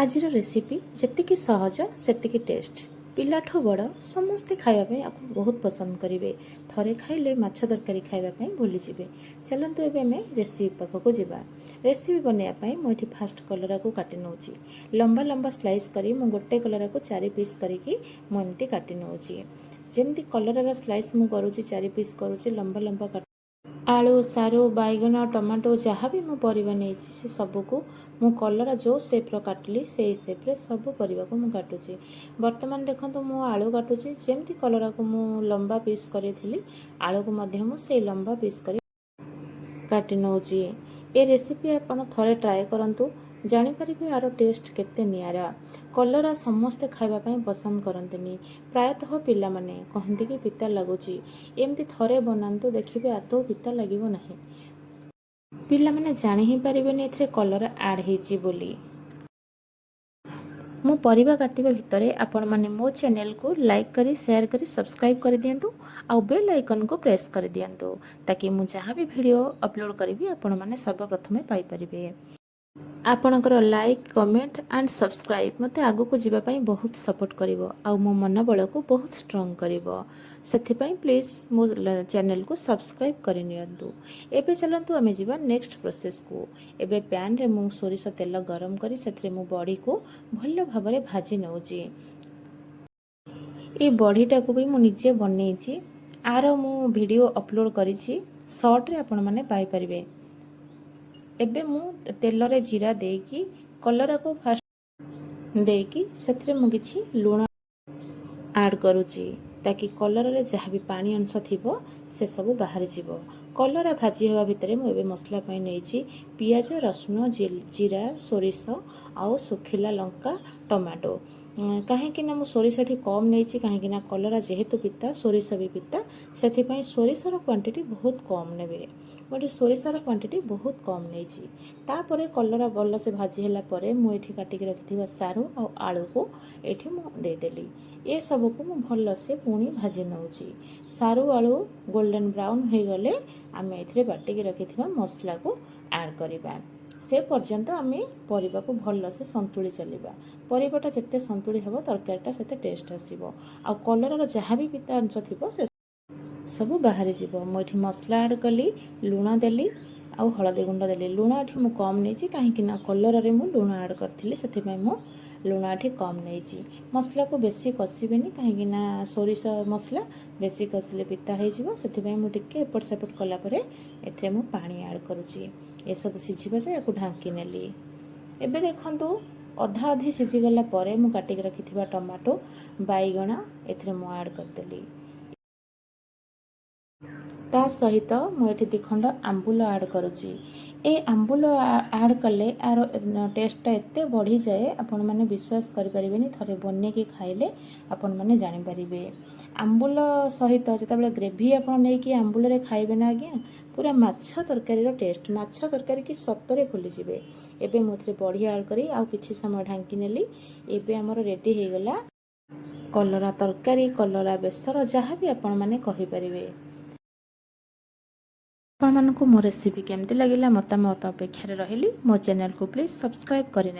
आजिर recipe जेतिकी सहज सेतिकी test पिलाठू बड़ समस्ते खावाई आपको बहुत पसंद करेंगे। थरे खाइले माछ तरकारी खावाई भूलीजे। चलतु एवं रेसिपी पाखक जावा। रेसिपी बनवाई मुझे फास्ट कलरा को काटि नौ लंबा लंबा स्लाइस करी मु गोटे कलरा को 4 पीस करके मुझे काटि नौ जमी कलरार स्लाइस मु करुँची 4 पीस करुँची लंबा लंबा काट आलू सारू बैगन टमाटो जहाँ भी मुझे परिवा नहीं से सबको मु कलरा जो सेप्र काटिली से सेप्रे सब परिवा को मु काटुची। बर्तमान देखो मु आलू काटुची जमती कलरा को मु लंबा पीस करी आलू को मध्यम से लंबा पीस करी काटि नौची। ए रेसिपी आपण थरे ट्राए करंतु जानीपर यार टेस्ट केते नियारा। कलरा समस्ते खावाई पसंद करते प्रायतः पिला माने कहते कि पिता लगुच एमती थरे बनातु देखिए आदौ पिता लगे ना। पिला माने जानी ही पारिबेनी एथिरे कलरा ऐड हेची बोली। मो परिबा काटिबा भितरे आपण माने मो चैनल को लाइक करी शेयर करी सब्सक्राइब कर दियंतु आउ बेल आइकन को प्रेस कर दियंतु ताकि मु जहाँ भी वीडियो अपलोड करी आपण माने सर्वप्रथमे पाई परिबे। आपणकर लाइक कमेंट एंड सब्सक्राइब मते आगु को जीवा पाई बहुत सपोर्ट करिवो आउ मो मनोबल को बहुत स्ट्रांग करिवो। सेथिपाई प्लीज मो चैनल को सब्सक्राइब करि नियंतु। एबे चलंतु आमे जीवा नेक्स्ट प्रोसेस को। एबे पैन रे मु सोरिष तेल गरम करी सेथरे मु बड़ी को भल्ल भाबरे भाजी नउची। ए बड़ीटा को भी मु निजे बनेइची आरो मु वीडियो अपलोड करिछि शॉर्ट रे आपण माने पाई परिबे। एबे मु तेल रे जीरा देकी कलरा को फास्ट देकी सेथरे मु किछि लूण ऐड करूची ताकि कलर रे जहाँ भी पानी अंश थिबो से सब बाहर जीवो। कलरा भाजी हवा भितरे मु एबे मसला पाई नेइची पियाज रसुण जीरा सोरिष आउ सुखिला लंका टमाटो। कहीं ना मु सोरिष कम नहीं कहीं कलरा जेहेतु पिता सोरिष भी पिता से सोरिषर क्वांटिटी बहुत कम ने मुझे सोरिषर क्वांटिटी बहुत कम नहीं। तापर कलरा भल से भाजी है मुझे काटिक रखि सारू और आलू को ये मुदेदेली ये सब को भल से पुणी भाजी नौची। सारू आलू गोल्डन ब्राउन हो गले आम ए बाटिक रखि मसला को ऐड करवा से पर्यंत आमे परिबा को भल से संतुली चलिबा। परिबाटा जेते संतुली हेबो तरकारीटा सेते टेस्ट आसीबो आ कलरर जहाँ भी पिता अंश थिबो से सब बाहर जीवो। मुझे मसला ऐड कली लूण देली आउ हलदी गुंड देली। लूण एठी मु कम नेची कहीं ना कलर रे मु लूण ऐड करथिली सेथिपाई मु लूण एठी कम नेची। मसला को बेसी कसिबेनी कहीं ना सोरिष मसला बेसी कसिले पिता हो जिवो सेथिपाई मु टिके एपट सेपट कला परे एथरे मु पानी ऐड करूची। ए सब सिझिबा से याकु ढांकी नेली। एबे देखंतु अधा अधी सिझिगला परे मु काटिक रखिथिबा टमाटो बैगण एथरे मु ऐड करदेली। ता सहित मुझे दिखंड आंबुल ऐड करुच्ची। ए आंबुल ऐड कले यार टेस्टा एत बढ़ी जाए आपण मैंने विश्वास करें थरे बने कि खाइले आपण मैंने जानीपारे। आंबुल सहित जिते ग्रेवी आप नहीं आंबुल खाइबे ना आज्ञा पूरा माछ तरकारी टेस्ट माछ तरकारी की सतरे भूलीजे। एबे मुझे बड़ी ऐड करी आउ किछि समय ढांकी नेली। एबे हमर रेडी हो गला कलरा तरकारी कलरा बेसर जहाँ भी आपण मैंने कहि परिबे। आपको मो रेसिपी केमती लगिला मतामत अपेक्षा रही। मो चैनल को प्लीज सब्सक्राइब करें।